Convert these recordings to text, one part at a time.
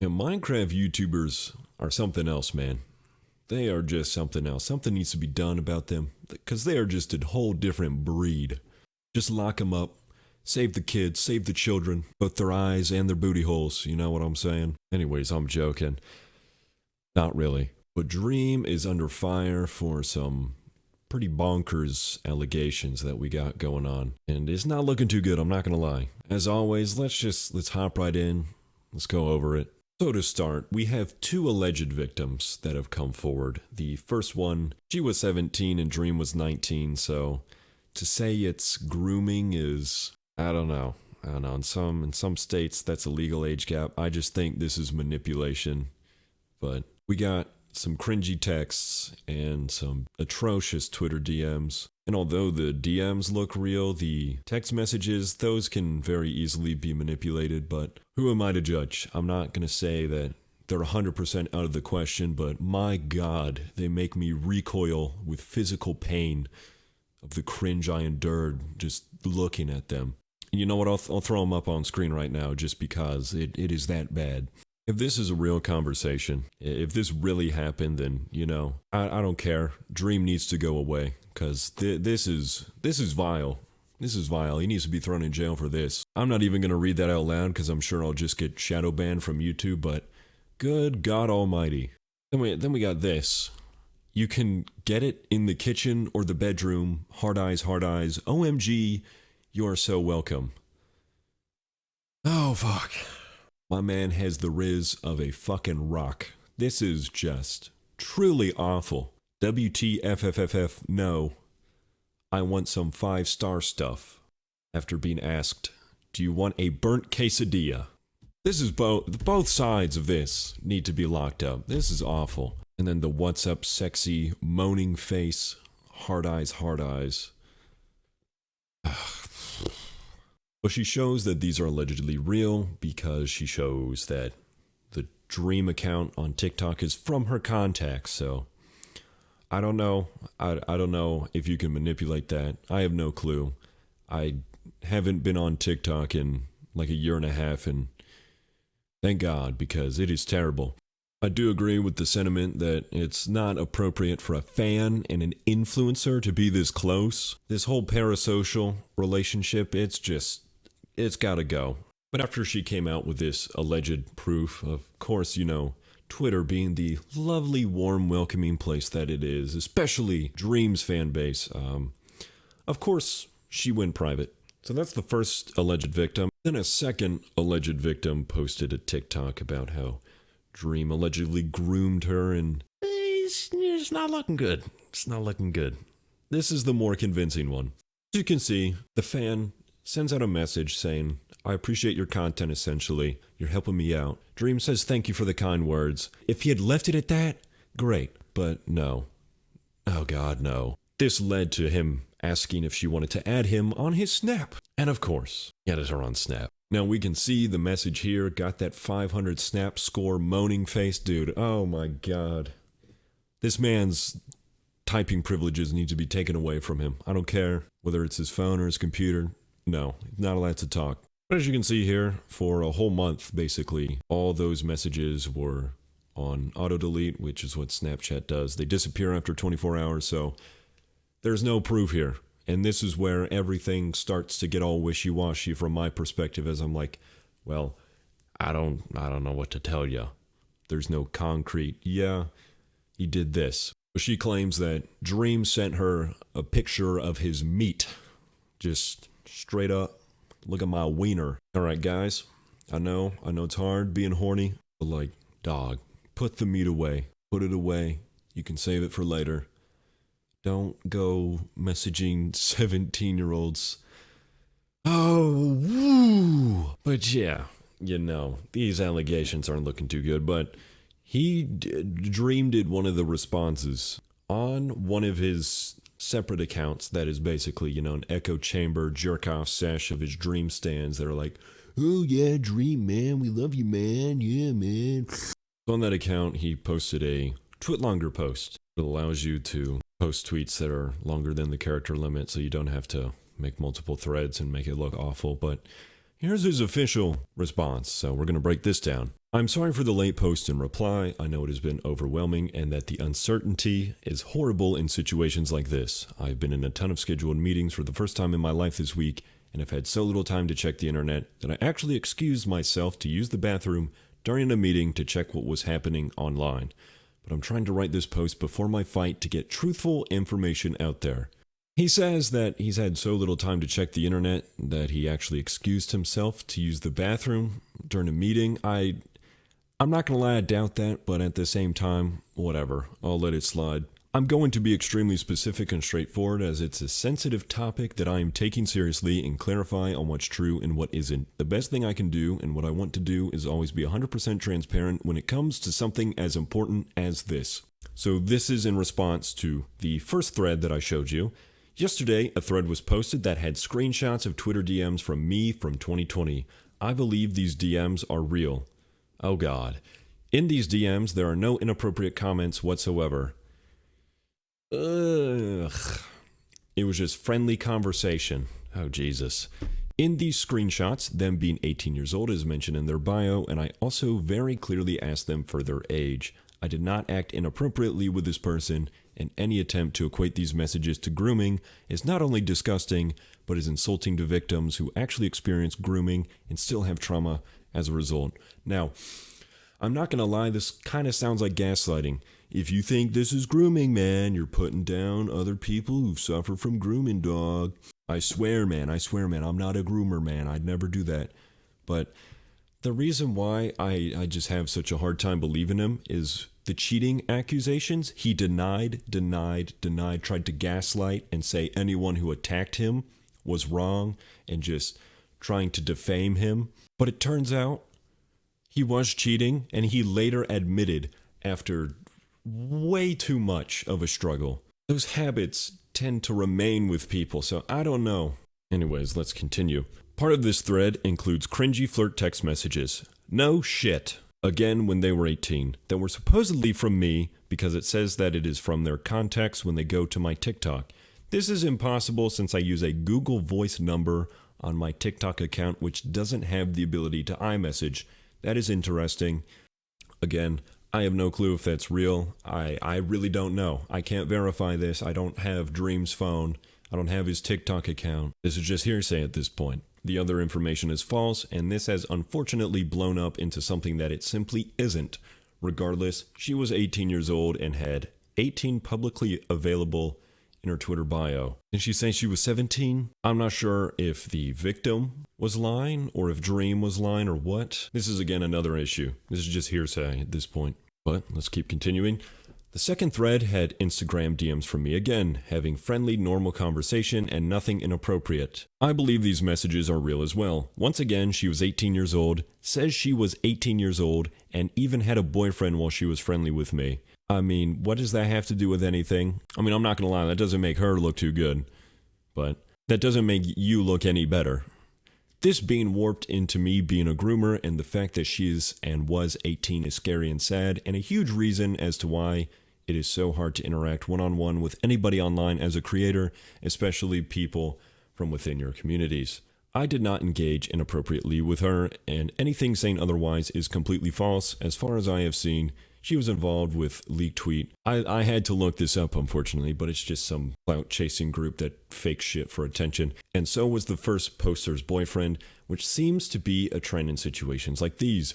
Yeah, Minecraft YouTubers are something else, man. They are just something else. Something needs to be done about them because they are just a whole different breed. Just lock them up, save the kids, save the children, both their eyes and their booty holes. You know what I'm saying? Anyways, I'm joking. Not really. But Dream is under fire for some pretty bonkers allegations that we got going on. And it's not looking too good, I'm not gonna lie. As always, let's hop right in. Let's go over it. So to start, we have two alleged victims that have come forward. The first one, she was 17 and Dream was 19, so to say it's grooming is, I don't know. In some states that's a legal age gap. I just think this is manipulation. But we got some cringy texts and some atrocious Twitter DMs. And although the DMs look real, the text messages, those can very easily be manipulated, but who am I to judge? I'm not going to say that they're 100% out of the question, but my God, they make me recoil with physical pain of the cringe I endured just looking at them. And you know what? I'll throw them up on screen right now just because it is that bad. If this is a real conversation, if this really happened, then, I don't care. Dream needs to go away, because this is vile. This is vile. He needs to be thrown in jail for this. I'm not even going to read that out loud, because I'm sure I'll just get shadow banned from YouTube, but good God almighty. Then we got this. You can get it in the kitchen or the bedroom. Hard eyes, hard eyes. OMG, you're so welcome. Oh, fuck. My man has the riz of a fucking rock. This is just truly awful. WTFFFF, no. I want some 5-star stuff. After being asked, do you want a burnt quesadilla? This is both sides of this need to be locked up. This is awful. And then the what's up sexy moaning face, hard eyes, hard eyes. Well, she shows that these are allegedly real because she shows that the Dream account on TikTok is from her contacts. So I don't know. I don't know if you can manipulate that. I have no clue. I haven't been on TikTok in like a year and a half, and thank God, because it is terrible. I do agree with the sentiment that it's not appropriate for a fan and an influencer to be this close. This whole parasocial relationship, it's gotta go. But after she came out with this alleged proof, of course, Twitter being the lovely, warm, welcoming place that it is, especially Dream's fan base, of course, she went private. So that's the first alleged victim. Then a second alleged victim posted a TikTok about how Dream allegedly groomed her, and it's not looking good. It's not looking good. This is the more convincing one. As you can see, the fan sends out a message saying, I appreciate your content, essentially. You're helping me out. Dream says thank you for the kind words. If he had left it at that, great. But no. Oh God, no. This led to him asking if she wanted to add him on his Snap. And of course, he added her on Snap. Now we can see the message here, got that 500 Snap score moaning face. Dude, oh my God. This man's typing privileges need to be taken away from him. I don't care whether it's his phone or his computer. No, not allowed to talk. But as you can see here, for a whole month, basically, all those messages were on auto-delete, which is what Snapchat does. They disappear after 24 hours, so there's no proof here. And this is where everything starts to get all wishy-washy from my perspective, as I'm like, well, I don't know what to tell you. There's no concrete, yeah, he did this. But she claims that Dream sent her a picture of his meat. Just straight up, look at my wiener. Alright guys, I know it's hard being horny, but like, dog, put the meat away. Put it away. You can save it for later. Don't go messaging 17-year-olds. Oh, woo! But yeah, these allegations aren't looking too good, but Dream did one of the responses on one of his separate accounts that is basically, an echo chamber jerk-off sesh of his Dream stands that are like, oh yeah, Dream, man, we love you, man, yeah, man. On that account, he posted a twit-longer post. It allows you to post tweets that are longer than the character limit, so you don't have to make multiple threads and make it look awful, but Here's his official response, so we're going to break this down. I'm sorry for the late post and reply. I know it has been overwhelming and that the uncertainty is horrible in situations like this. I've been in a ton of scheduled meetings for the first time in my life this week and have had so little time to check the internet that I actually excused myself to use the bathroom during a meeting to check what was happening online. But I'm trying to write this post before my fight to get truthful information out there. He says that he's had so little time to check the internet that he actually excused himself to use the bathroom during a meeting. I'm not going to lie, I doubt that, but at the same time, whatever, I'll let it slide. I'm going to be extremely specific and straightforward as it's a sensitive topic that I am taking seriously and clarify on what's true and what isn't. The best thing I can do and what I want to do is always be 100% transparent when it comes to something as important as this. So this is in response to the first thread that I showed you. Yesterday, a thread was posted that had screenshots of Twitter DMs from me from 2020. I believe these DMs are real. Oh God. In these DMs, there are no inappropriate comments whatsoever. Ugh. It was just friendly conversation. Oh Jesus. In these screenshots, them being 18 years old is mentioned in their bio, and I also very clearly asked them for their age. I did not act inappropriately with this person, and any attempt to equate these messages to grooming is not only disgusting, but is insulting to victims who actually experience grooming and still have trauma as a result. Now, I'm not going to lie, this kind of sounds like gaslighting. If you think this is grooming, man, you're putting down other people who suffer from grooming, dog. I swear, man, I'm not a groomer, man. I'd never do that. But the reason why I just have such a hard time believing him is the cheating accusations. He denied, tried to gaslight and say anyone who attacked him was wrong and just trying to defame him. But it turns out he was cheating, and he later admitted after way too much of a struggle. Those habits tend to remain with people, so I don't know. Anyways, let's continue. Part of this thread includes cringy flirt text messages. No shit. Again, when they were 18, that were supposedly from me because it says that it is from their contacts when they go to my TikTok. This is impossible since I use a Google Voice number on my TikTok account, which doesn't have the ability to iMessage. That is interesting. Again, I have no clue if that's real. I really don't know. I can't verify this. I don't have Dream's phone. I don't have his TikTok account. This is just hearsay at this point. The other information is false, and this has unfortunately blown up into something that it simply isn't. Regardless, she was 18 years old and had 18 publicly available in her Twitter bio. Did she say she was 17? I'm not sure if the victim was lying or if Dream was lying or what. This is again another issue. This is just hearsay at this point. But let's keep continuing. The second thread had Instagram DMs from me again, having friendly, normal conversation and nothing inappropriate. I believe these messages are real as well. Once again, she was 18 years old, says she was 18 years old, and even had a boyfriend while she was friendly with me. I mean, what does that have to do with anything? I mean, I'm not gonna lie, that doesn't make her look too good. But that doesn't make you look any better. This being warped into me being a groomer and the fact that she is and was 18 is scary and sad, and a huge reason as to why it is so hard to interact one-on-one with anybody online as a creator, especially people from within your communities. I did not engage inappropriately with her, and anything saying otherwise is completely false. As far as I have seen, she was involved with leaked tweet. I had to look this up, unfortunately, but it's just some clout-chasing group that fakes shit for attention. And so was the first poster's boyfriend, which seems to be a trend in situations like these.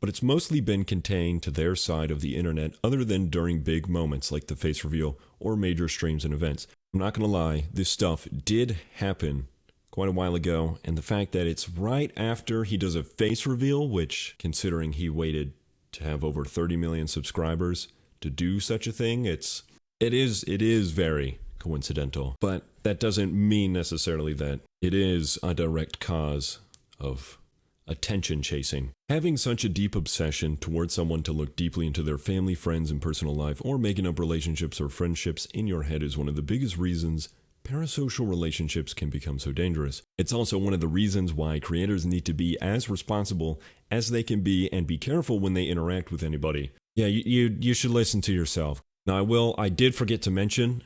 But it's mostly been contained to their side of the internet other than during big moments like the face reveal or major streams and events. I'm not gonna lie, this stuff did happen quite a while ago, and the fact that it's right after he does a face reveal, which, considering he waited to have over 30 million subscribers to do such a thing, it is very coincidental. But that doesn't mean necessarily that it is a direct cause of attention chasing. Having such a deep obsession towards someone to look deeply into their family, friends, and personal life, or making up relationships or friendships in your head is one of the biggest reasons parasocial relationships can become so dangerous. It's also one of the reasons why creators need to be as responsible as they can be and be careful when they interact with anybody. Yeah, you should listen to yourself. Now I did forget to mention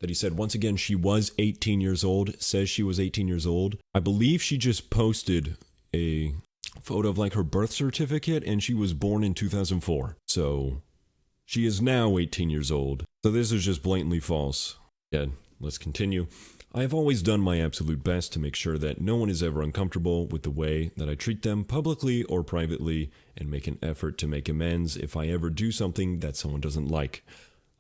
that he said once again she was 18 years old, says she was 18 years old. I believe she just posted a photo of like her birth certificate, and she was born in 2004. So she is now 18 years old. So this is just blatantly false. Yeah, let's continue. I have always done my absolute best to make sure that no one is ever uncomfortable with the way that I treat them publicly or privately, and make an effort to make amends if I ever do something that someone doesn't like.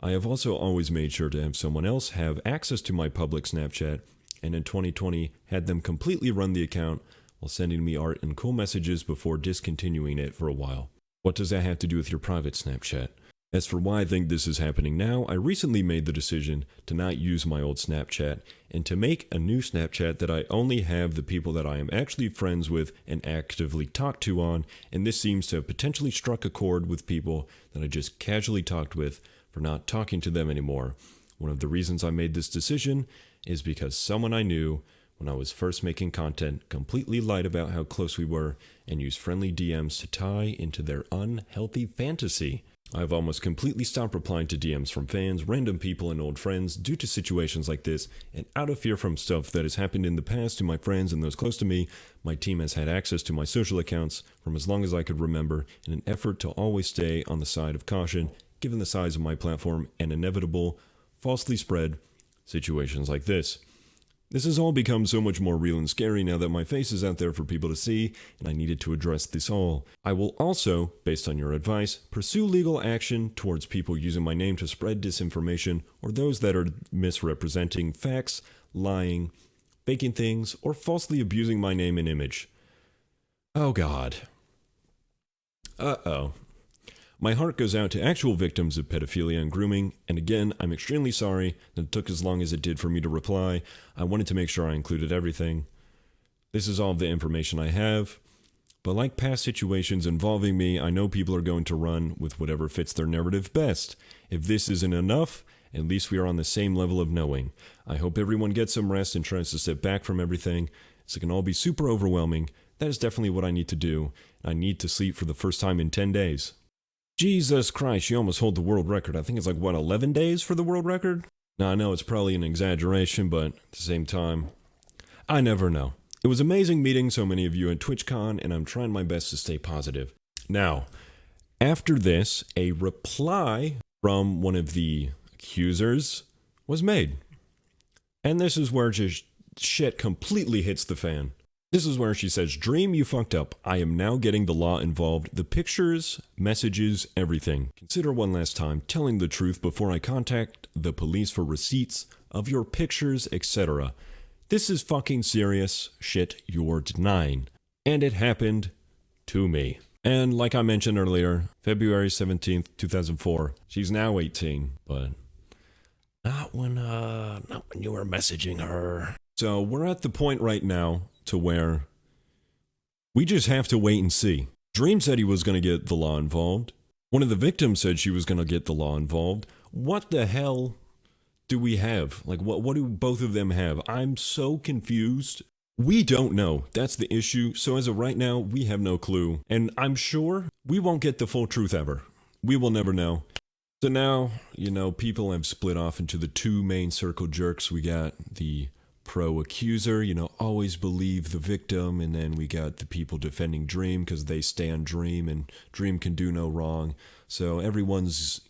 I have also always made sure to have someone else have access to my public Snapchat, and in 2020 had them completely run the account while sending me art and cool messages before discontinuing it for a while. What does that have to do with your private Snapchat? As for why I think this is happening now, I recently made the decision to not use my old Snapchat and to make a new Snapchat that I only have the people that I am actually friends with and actively talk to on, and this seems to have potentially struck a chord with people that I just casually talked with for not talking to them anymore. One of the reasons I made this decision is because someone I knew when I was first making content completely lied about how close we were and used friendly DMs to tie into their unhealthy fantasy. I've almost completely stopped replying to DMs from fans, random people, and old friends due to situations like this, and out of fear from stuff that has happened in the past to my friends and those close to me, my team has had access to my social accounts from as long as I could remember in an effort to always stay on the side of caution, given the size of my platform and inevitable, falsely spread situations like this. This has all become so much more real and scary now that my face is out there for people to see, and I needed to address this all. I will also, based on your advice, pursue legal action towards people using my name to spread disinformation, or those that are misrepresenting facts, lying, faking things, or falsely abusing my name and image. Oh God. Uh-oh. My heart goes out to actual victims of pedophilia and grooming, and again, I'm extremely sorry that it took as long as it did for me to reply. I wanted to make sure I included everything. This is all of the information I have, but like past situations involving me, I know people are going to run with whatever fits their narrative best. If this isn't enough, at least we are on the same level of knowing. I hope everyone gets some rest and tries to step back from everything, so it can all be super overwhelming. That is definitely what I need to do. I need to sleep for the first time in 10 days. Jesus Christ, you almost hold the world record. I think it's 11 days for the world record? Now, I know it's probably an exaggeration, but at the same time, I never know. It was amazing meeting so many of you at TwitchCon, and I'm trying my best to stay positive. Now, after this, a reply from one of the accusers was made. And this is where just shit completely hits the fan. This is where she says, "Dream, you fucked up. I am now getting the law involved. The pictures, messages, everything. Consider one last time telling the truth before I contact the police for receipts of your pictures, etc. This is fucking serious shit you're denying." And it happened to me. And like I mentioned earlier, February 17th, 2004, she's now 18, but not when you were messaging her. So we're at the point right now to where we just have to wait and see. Dream said he was going to get the law involved. One of the victims said she was going to get the law involved. What the hell do we have? What do both of them have? I'm so confused. We don't know. That's the issue. So as of right now, we have no clue. And I'm sure we won't get the full truth ever. We will never know. So now, people have split off into the two main circle jerks. We got the pro-accuser, always believe the victim, and then we got the people defending Dream because they stand Dream and Dream can do no wrong. So everyone's,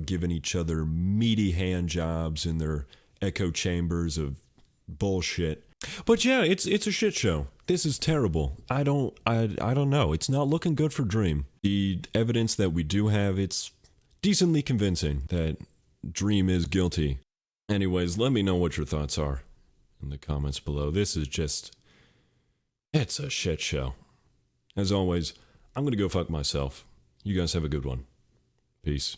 giving each other meaty hand jobs in their echo chambers of bullshit. But yeah, it's a shit show. This is terrible. I don't know. It's not looking good for Dream. The evidence that we do have, it's decently convincing that Dream is guilty. Anyways, let me know what your thoughts are in the comments below. This is it's a shit show. As always, I'm gonna go fuck myself. You guys have a good one. Peace.